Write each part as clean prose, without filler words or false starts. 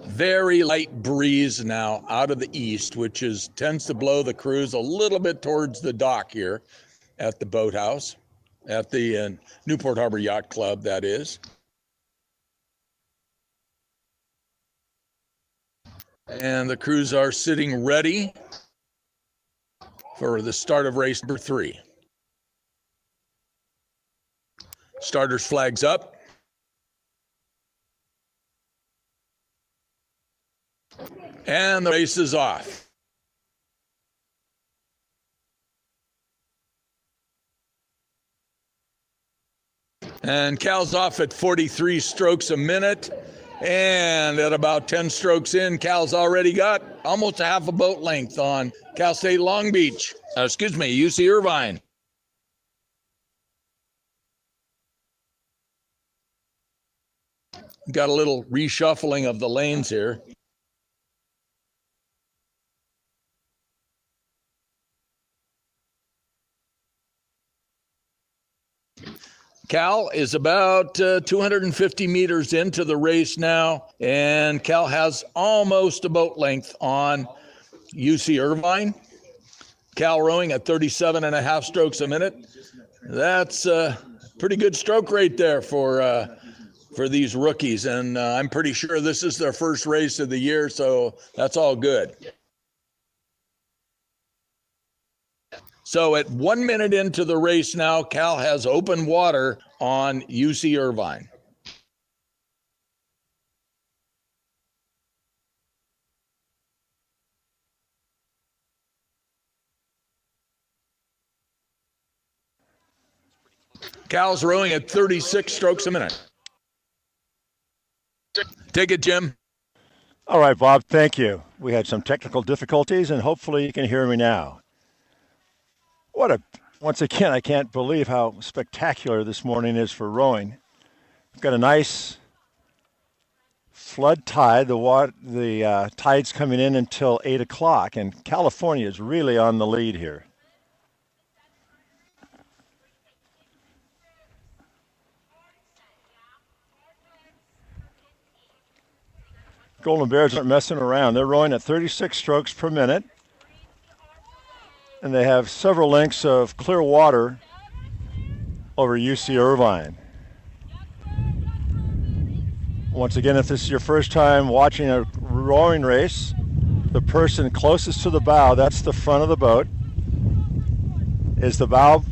Very light breeze now out of the east, which tends to blow the crews a little bit towards the dock here at the boathouse, at the Newport Harbor Yacht Club, that is. And the crews are sitting ready for the start of race number 3. Starter's flags up. And the race is off. And Cal's off at 43 strokes a minute. And at about 10 strokes in, Cal's already got almost a half a boat length on Cal State Long Beach. UC Irvine. Got a little reshuffling of the lanes here. Cal is about 250 meters into the race now, and Cal has almost a boat length on UC Irvine. Cal rowing at 37 and a half strokes a minute. That's a pretty good stroke rate there for these rookies, and I'm pretty sure this is their first race of the year, so that's all good. So at 1 minute into the race now, Cal has open water on UC Irvine. Cal's rowing at 36 strokes a minute. Take it, Jim. All right, Bob, thank you. We had some technical difficulties, and hopefully you can hear me now. Once again, I can't believe how spectacular this morning is for rowing. We've got a nice flood tide. The tide's coming in until 8 o'clock, and California is really on the lead here. Golden Bears aren't messing around. They're rowing at 36 strokes per minute. And they have several lengths of clear water over UC Irvine. Once again, if this is your first time watching a rowing race, the person closest to the bow, that's the front of the boat, is the bow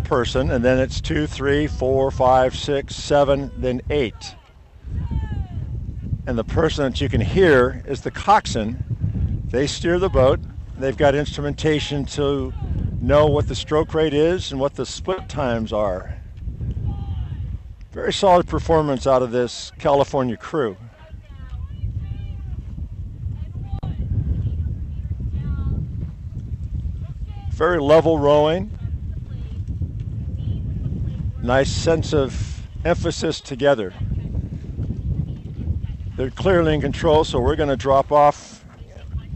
person, and then it's 2, 3, 4, 5, 6, 7, then 8. And the person that you can hear is the coxswain. They steer the boat. They've got instrumentation to know what the stroke rate is and what the split times are. Very solid performance out of this California crew. Very level rowing. Nice sense of emphasis together. They're clearly in control, so we're going to drop off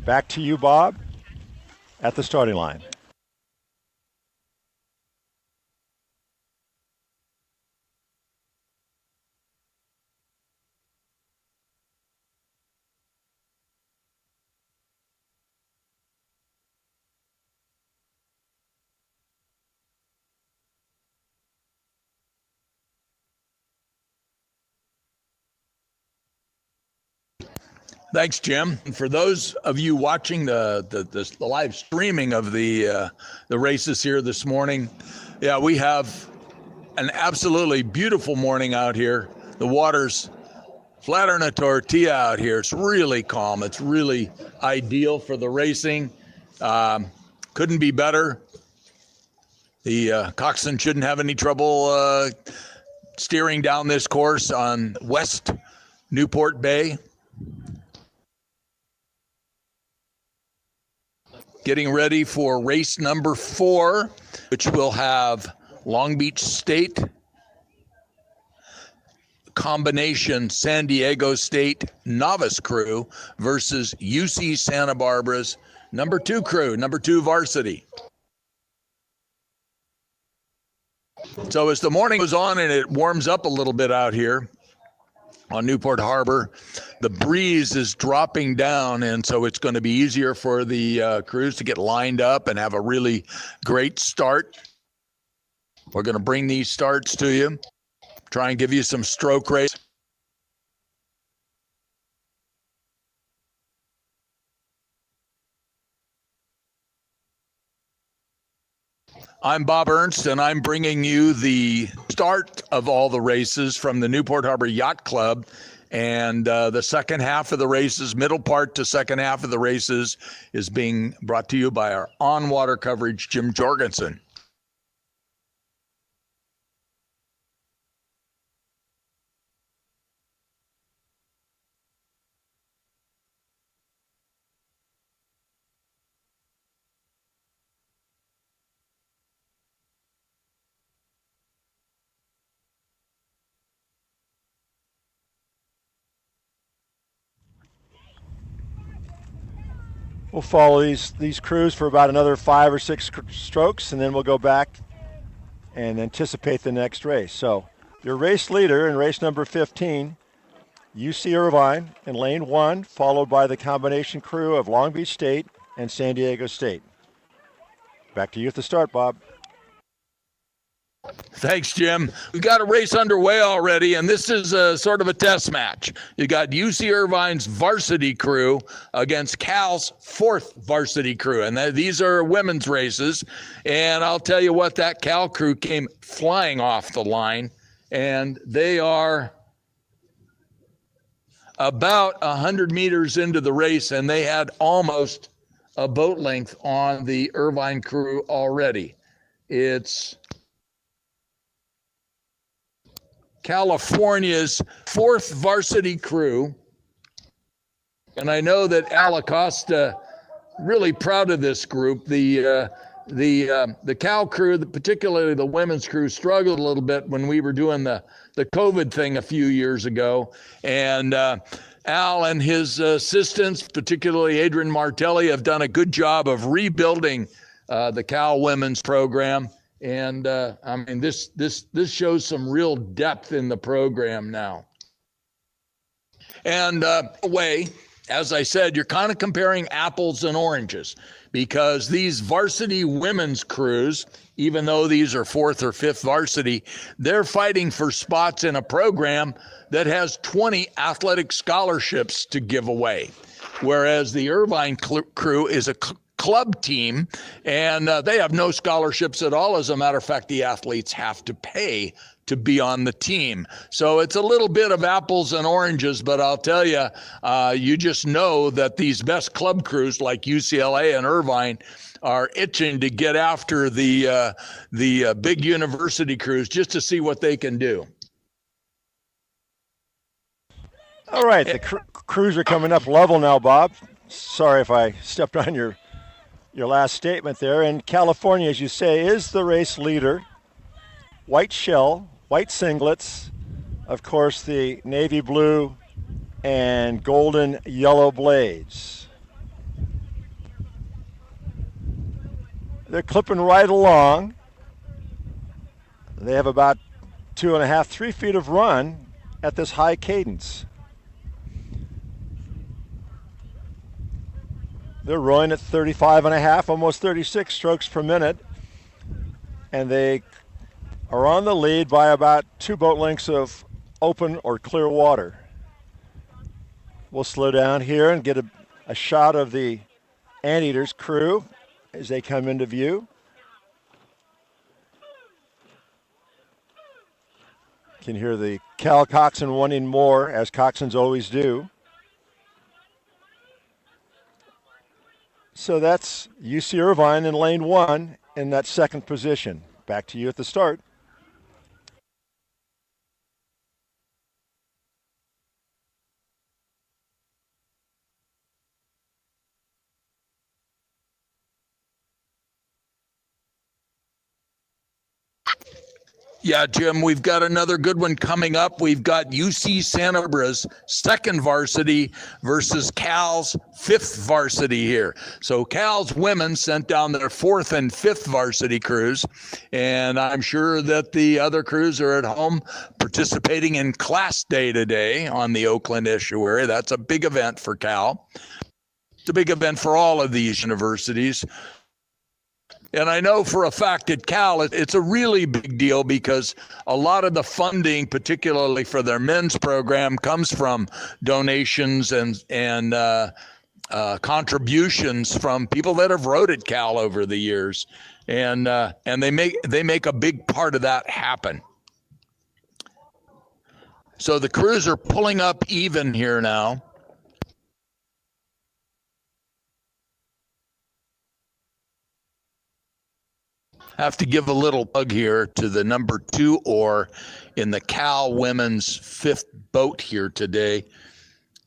back to you, Bob, at the starting line. Thanks, Jim. For those of you watching the live streaming of the races here this morning, yeah, we have an absolutely beautiful morning out here. The water's flatter than a tortilla out here. It's really calm. It's really ideal for the racing. Couldn't be better. The coxswain shouldn't have any trouble steering down this course on West Newport Bay. Getting ready for race number 4, which will have Long Beach State combination San Diego State novice crew versus UC Santa Barbara's number 2 crew, number 2 varsity. So as the morning goes on and it warms up a little bit out here on Newport Harbor, the breeze is dropping down, and so it's going to be easier for the crews to get lined up and have a really great start. We're going to bring these starts to you, try and give you some stroke rates. I'm Bob Ernst, and I'm bringing you the start of all the races from the Newport Harbor Yacht Club. And the second half of the races, middle part to second half of the races, is being brought to you by our on-water coverage, Jim Jorgensen. We'll follow these crews for about another 5 or 6 strokes, and then we'll go back and anticipate the next race. So your race leader in race number 15, UC Irvine in lane 1, followed by the combination crew of Long Beach State and San Diego State. Back to you at the start, Bob. Thanks, Jim. We got a race underway already, and this is a sort of a test match. You got UC Irvine's varsity crew against Cal's fourth varsity crew, and these are women's races. And I'll tell you what, that Cal crew came flying off the line, and they are about 100 meters into the race, and they had almost a boat length on the Irvine crew already. It's California's fourth varsity crew. And I know that Al Acosta really proud of this group. The Cal crew, particularly the women's crew, struggled a little bit when we were doing the COVID thing a few years ago. And Al and his assistants, particularly Adrian Martelli, have done a good job of rebuilding the Cal women's program. And I mean, this shows some real depth in the program now. And as I said, you're kind of comparing apples and oranges, because these varsity women's crews, even though these are fourth or fifth varsity, they're fighting for spots in a program that has 20 athletic scholarships to give away, whereas the Irvine crew is a club team, and they have no scholarships at all. As a matter of fact, the athletes have to pay to be on the team. So it's a little bit of apples and oranges, but I'll tell you, you just know that these best club crews like UCLA and Irvine are itching to get after the big university crews just to see what they can do. All right, the crews are coming up level now, Bob. Sorry if I stepped on your last statement there. And California, as you say, is the race leader. White shell, white singlets, of course the navy blue and golden yellow blades. They're clipping right along. They have about 2.5, 3 feet of run at this high cadence. They're rowing at 35.5, almost 36 strokes per minute. And they are on the lead by about 2 boat lengths of open or clear water. We'll slow down here and get a shot of the Anteaters crew as they come into view. You can hear the Cal coxswain wanting more, as coxswains always do. So that's UC Irvine in lane 1 in that second position. Back to you at the start. Yeah, Jim, we've got another good one coming up. We've got UC Santa Barbara's second varsity versus Cal's fifth varsity here. So Cal's women sent down their fourth and fifth varsity crews, and I'm sure that the other crews are at home participating in class day today on the Oakland estuary. That's a big event for Cal. It's a big event for all of these universities. And I know for a fact at Cal, it's a really big deal because a lot of the funding, particularly for their men's program, comes from donations and contributions from people that have rowed at Cal over the years, and they make a big part of that happen. So the crews are pulling up even here now. Have to give a little plug here to the number 2 oar in the Cal women's fifth boat here today.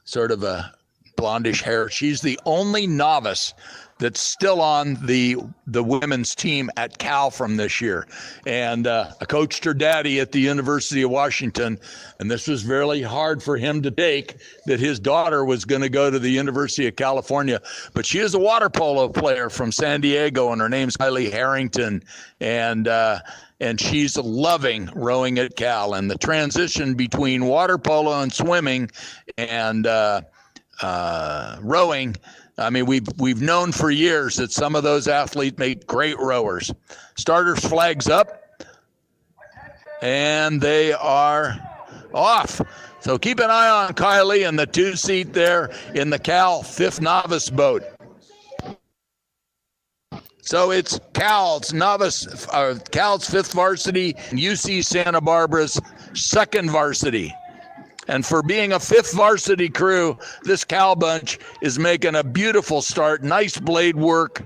Sort of a blondish hair. She's the only novice that's still on the women's team at Cal from this year. And I coached her daddy at the University of Washington, and this was really hard for him to take, that his daughter was going to go to the University of California. But she is a water polo player from San Diego, and her name's Kylie Harrington, and she's loving rowing at Cal. And the transition between water polo and swimming and rowing, I mean, we've known for years that some of those athletes make great rowers. Starters flags up, and they are off. So keep an eye on Kylie and the 2-seat there in the Cal fifth novice boat. So it's Cal's fifth varsity, and UC Santa Barbara's second varsity. And for being a fifth varsity crew, this Cal bunch is making a beautiful start. Nice blade work.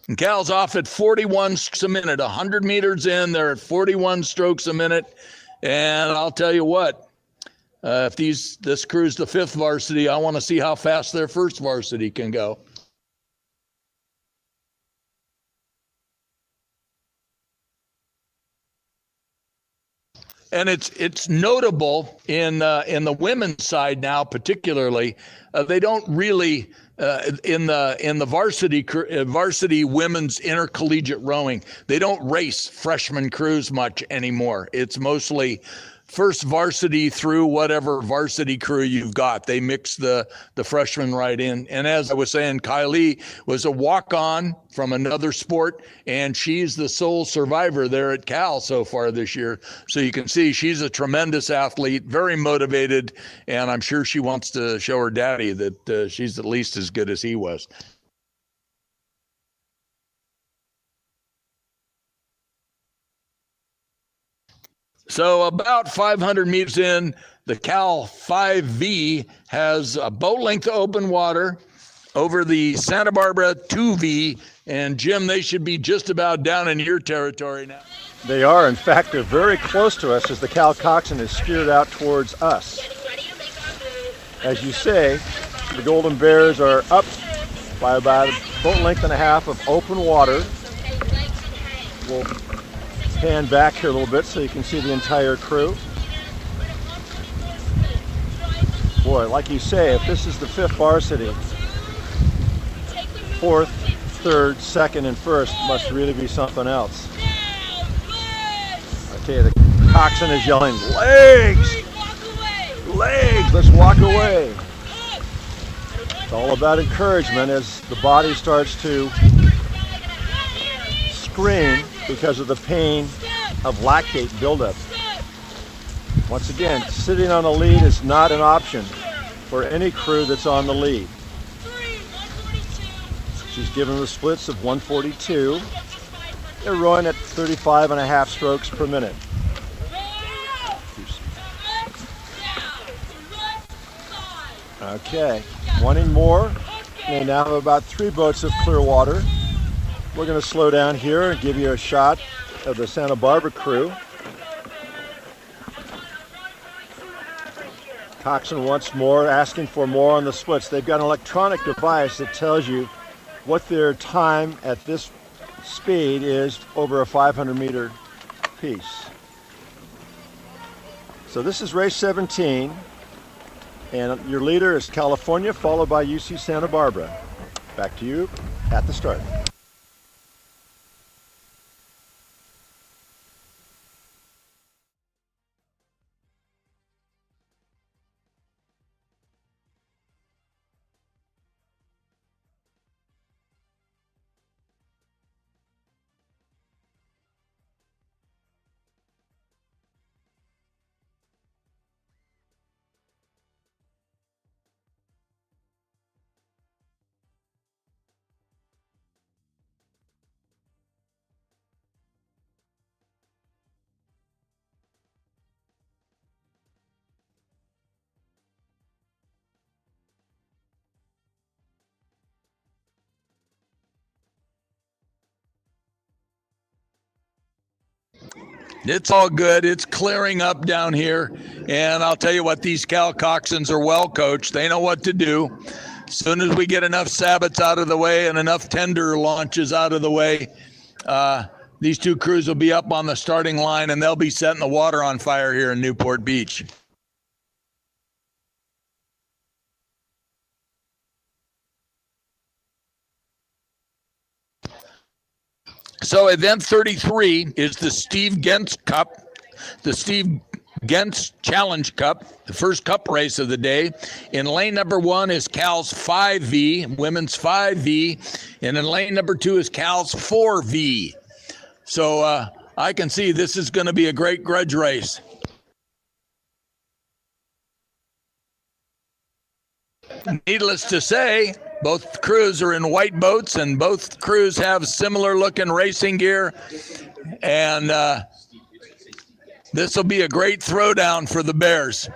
And Cal's off at 41 strokes a minute, 100 meters in. They're at 41 strokes a minute. And I'll tell you what, if this crew's the fifth varsity, I want to see how fast their first varsity can go. And it's notable in the women's side now, particularly, they don't really in the varsity women's intercollegiate rowing, they don't race freshman crews much anymore. It's mostly first varsity through whatever varsity crew you've got. They mix the freshmen right in. And as I was saying, Kylie was a walk-on from another sport, and she's the sole survivor there at Cal so far this year. So you can see she's a tremendous athlete, very motivated, and I'm sure she wants to show her daddy that she's at least as good as he was. So about 500 meters in, the Cal 5V has a boat length of open water over the Santa Barbara 2V. And Jim, they should be just about down in your territory now. They are. In fact, they're very close to us as the Cal coxswain is steered out towards us. As you say, the Golden Bears are up by about a boat length and a half of open water. We'll pan back here a little bit so you can see the entire crew. Boy, like you say, if this is the fifth varsity, fourth, third, second, and first must really be something else. Okay, the coxswain is yelling, legs! Legs! Let's walk away. It's all about encouragement as the body starts to scream because of the pain of lactate buildup. Once again, sitting on the lead is not an option for any crew that's on the lead. She's given the splits of 142. They're rowing at 35.5 strokes per minute. Okay, wanting more. They now have about 3 boats of clear water. We're going to slow down here and give you a shot of the Santa Barbara crew. Coxon once more, asking for more on the splits. They've got an electronic device that tells you what their time at this speed is over a 500-meter piece. So this is race 17, and your leader is California, followed by UC Santa Barbara. Back to you at the start. It's all good. It's clearing up down here. And I'll tell you what, these Cal Coxons are well coached. They know what to do. As soon as we get enough sabots out of the way and enough tender launches out of the way, these two crews will be up on the starting line, and they'll be setting the water on fire here in Newport Beach. So event 33 is the Steve Gentz Cup, the Steve Gentz Challenge Cup, the first cup race of the day. In lane number 1 is Cal's 5V, women's 5V, and in lane number 2 is Cal's 4V. So I can see this is going to be a great grudge race. Needless to say, both crews are in white boats, and both crews have similar looking racing gear. And this will be a great throwdown for the Bears.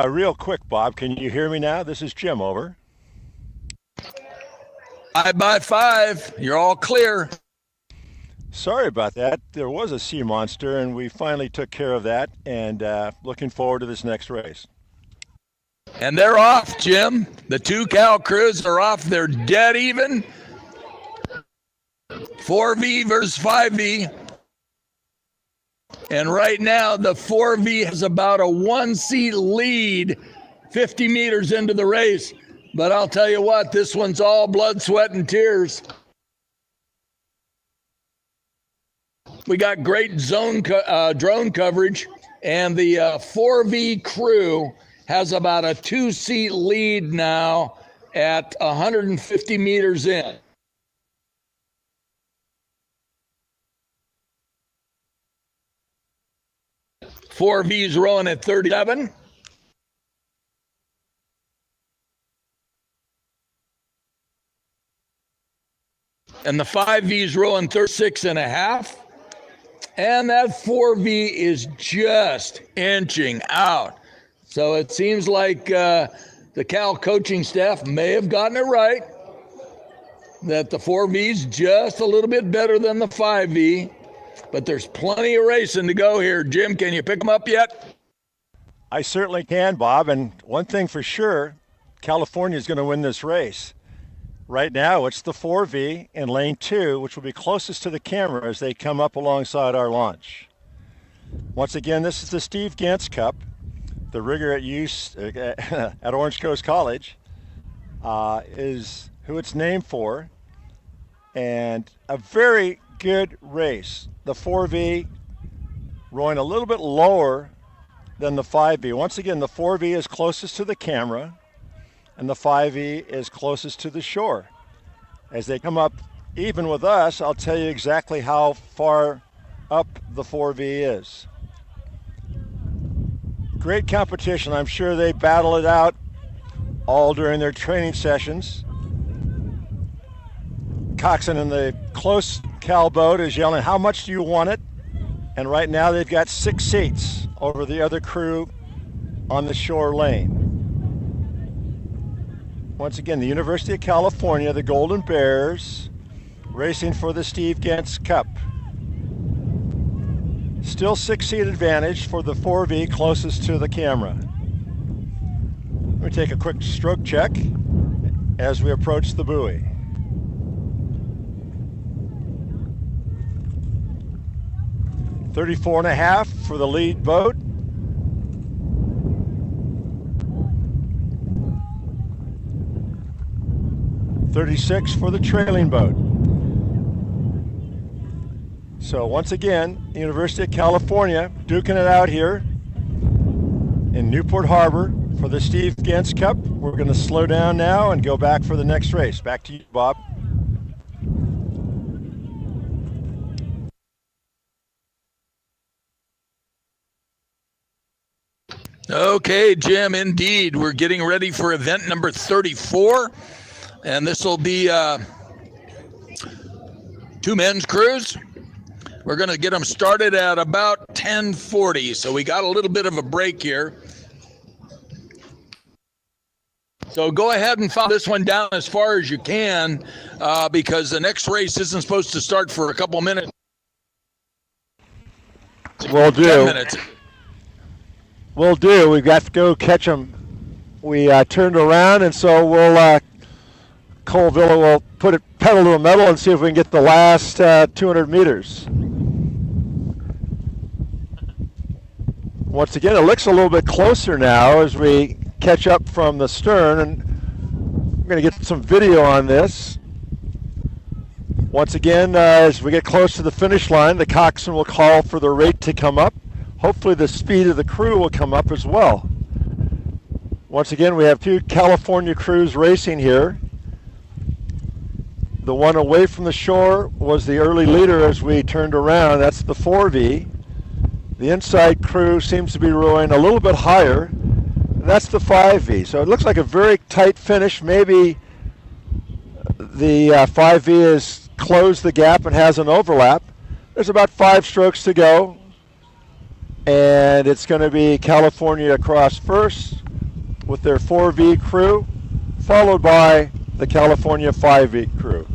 Real quick, Bob, can you hear me now? This is Jim, over. 5 by 5, you're all clear. Sorry about that. There was a sea monster, and we finally took care of that, and looking forward to this next race. And they're off, Jim. The two Cal crews are off. They're dead even. 4V versus 5V. And right now, the 4V has about a 1-seat lead 50 meters into the race. But I'll tell you what, this one's all blood, sweat, and tears. We got great drone coverage, and the 4V crew has about a 2-seat lead now at 150 meters in. Four V's rowing at 37. And the 5V's rowing 36.5. And that 4V is just inching out. So it seems like the Cal coaching staff may have gotten it right, that the 4V's just a little bit better than the 5V, but there's plenty of racing to go here. Jim, can you pick them up yet? I certainly can, Bob, and one thing for sure, California is going to win this race. Right now, it's the 4V in lane 2, which will be closest to the camera as they come up alongside our launch. Once again, this is the Steve Gentz Cup. The rigger at Orange Coast College is who it's named for, and a very good race. The 4V rowing a little bit lower than the 5V. Once again, the 4V is closest to the camera, and the 5V is closest to the shore. As they come up even with us, I'll tell you exactly how far up the 4V is. Great competition. I'm sure they battle it out all during their training sessions. Coxon in the close Cal boat is yelling, "How much do you want it?" And right now they've got 6 seats over the other crew on the shore lane. Once again, the University of California, the Golden Bears, racing for the Steve Gentz Cup. Still 6-seat advantage for the 4V closest to the camera. Let me take a quick stroke check as we approach the buoy. .34.5 for the lead boat. .36 for the trailing boat. So once again, University of California duking it out here in Newport Harbor for the Steve Gentz Cup. We're going to slow down now and go back for the next race. Back to you, Bob. Okay, Jim, indeed. We're getting ready for event number 34, and this will be two men's crews. We're going to get them started at about 10:40, so we got a little bit of a break here. So go ahead and follow this one down as far as you can, because the next race isn't supposed to start for a couple minutes. Will do. 10 minutes. Will do. We've got to go catch them. We turned around, and so we'll Cole Villa will put it pedal to the metal and see if we can get the last 200 meters. Once again, it looks a little bit closer now as we catch up from the stern, and we're going to get some video on this. Once again, as we get close to the finish line, the coxswain will call for the rate to come up. Hopefully the speed of the crew will come up as well. Once again, we have two California crews racing here. The one away from the shore was the early leader as we turned around. That's the 4V. The inside crew seems to be rowing a little bit higher. That's the 5V. So it looks like a very tight finish. Maybe the 5V has closed the gap and has an overlap. There's about 5 strokes to go. And it's going to be California across first with their 4V crew, followed by the California 5V crew.